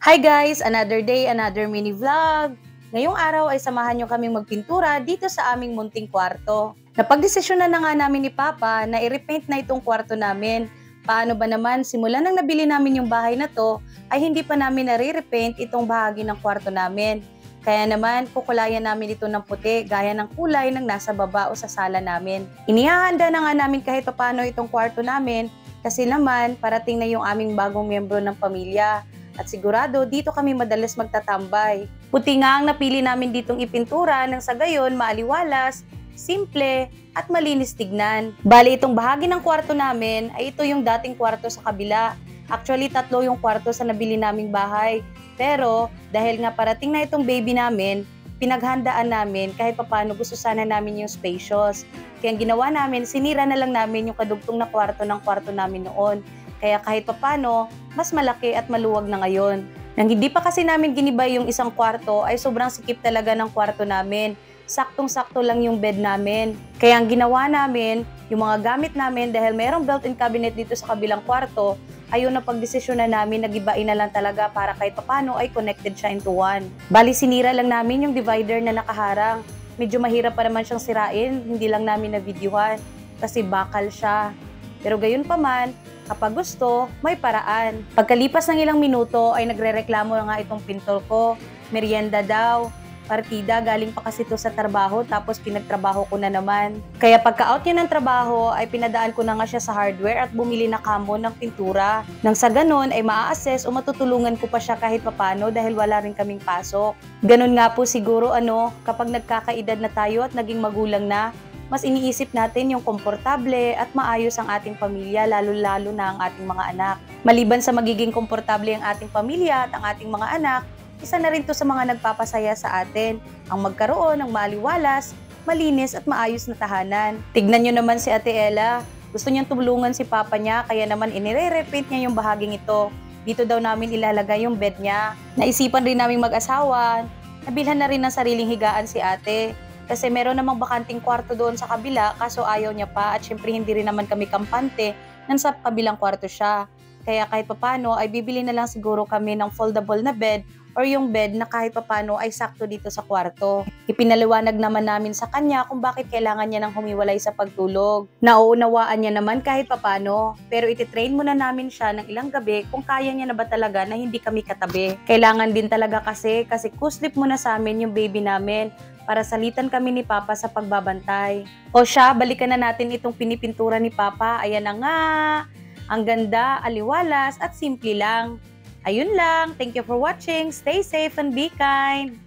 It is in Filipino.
Hi guys! Another day, another mini vlog. Ngayong araw ay samahan nyo kaming magpintura dito sa aming munting kwarto. Napagdesisyonan na nga namin ni Papa na i-repaint na itong kwarto namin. Paano ba naman, simula nang nabili namin yung bahay na to, ay hindi pa namin nare-repaint itong bahagi ng kwarto namin. Kaya naman, kukulayan namin ito ng puti gaya ng kulay ng nasa baba o sa sala namin. Inihahanda na nga namin kahit papano itong kwarto namin kasi naman parating na yung aming bagong miyembro ng pamilya. At sigurado dito kami madalas magtatambay. Puti nga ang napili namin ditong ipintura nang sa gayon maaliwalas, simple at malinis tignan. Bali itong bahagi ng kwarto namin ay ito yung dating kwarto sa kabila. Actually 3 yung kwarto sa nabili naming bahay. Pero dahil nga parating na itong baby namin, pinaghandaan namin kahit papano gusto sana namin yung spacious. Kaya ang ginawa namin, sinira na lang namin yung kadugtong na kwarto ng kwarto namin noon. Kaya kahit papano, mas malaki at maluwag na ngayon. Nang hindi pa kasi namin ginibay yung isang kwarto, ay sobrang sikip talaga ng kwarto namin. Saktong-sakto lang yung bed namin. Kaya ang ginawa namin, yung mga gamit namin, dahil mayroong built-in cabinet dito sa kabilang kwarto, ayun na pagdesisyon na namin, nagibain na lang talaga para kahit papano ay connected siya into one. Bali, sinira lang namin yung divider na nakaharang. Medyo mahirap pa naman siyang sirain, hindi lang namin na-videohan kasi bakal siya. Pero gayon pa man, kapag gusto, may paraan. Pagkalipas ng ilang minuto ay nagrereklamo na nga itong pintor ko. Merienda daw. Partida, galing pa kasi ito sa trabaho tapos pinagtrabaho ko na naman. Kaya pagka-out niya ng trabaho ay pinadaan ko na nga siya sa hardware at bumili na kamo ng pintura. Nang sa ganon ay maa-assess o matutulungan ko pa siya kahit papano dahil wala rin kaming pasok. Ganon nga po siguro kapag nagkakaedad na tayo at naging magulang na, mas iniisip natin yung komportable at maayos ang ating pamilya, lalo-lalo na ang ating mga anak. Maliban sa magiging komportable ang ating pamilya at ang ating mga anak, isa na rin to sa mga nagpapasaya sa atin, ang magkaroon ng maliwalas, malinis at maayos na tahanan. Tignan nyo naman si Ate Ella, gusto niyang tulungan si Papa niya, kaya naman inire-repaint niya yung bahaging ito. Dito daw namin ilalagay yung bed niya. Naisipan rin namin mag-asawa, nabilhan na rin ng sariling higaan si Ate. Kasi meron namang bakanting kwarto doon sa kabila, kaso ayaw niya pa at syempre hindi rin naman kami kampante nang sa kabilang kwarto siya. Kaya kahit papano ay bibili na lang siguro kami ng foldable na bed or yung bed na kahit papano ay sakto dito sa kwarto. Ipinaliwanag naman namin sa kanya kung bakit kailangan niya ng humiwalay sa pagtulog. Nauunawaan niya naman kahit papano, pero ititrain muna namin siya ng ilang gabi kung kaya niya na ba talaga na hindi kami katabi. Kailangan din talaga kasi kuslip muna sa amin yung baby namin para salitan kami ni Papa sa pagbabantay. O siya, balikan na natin itong pinipintura ni Papa. Ayan na nga. Ang ganda, aliwalas at simple lang. Ayun lang. Thank you for watching. Stay safe and be kind.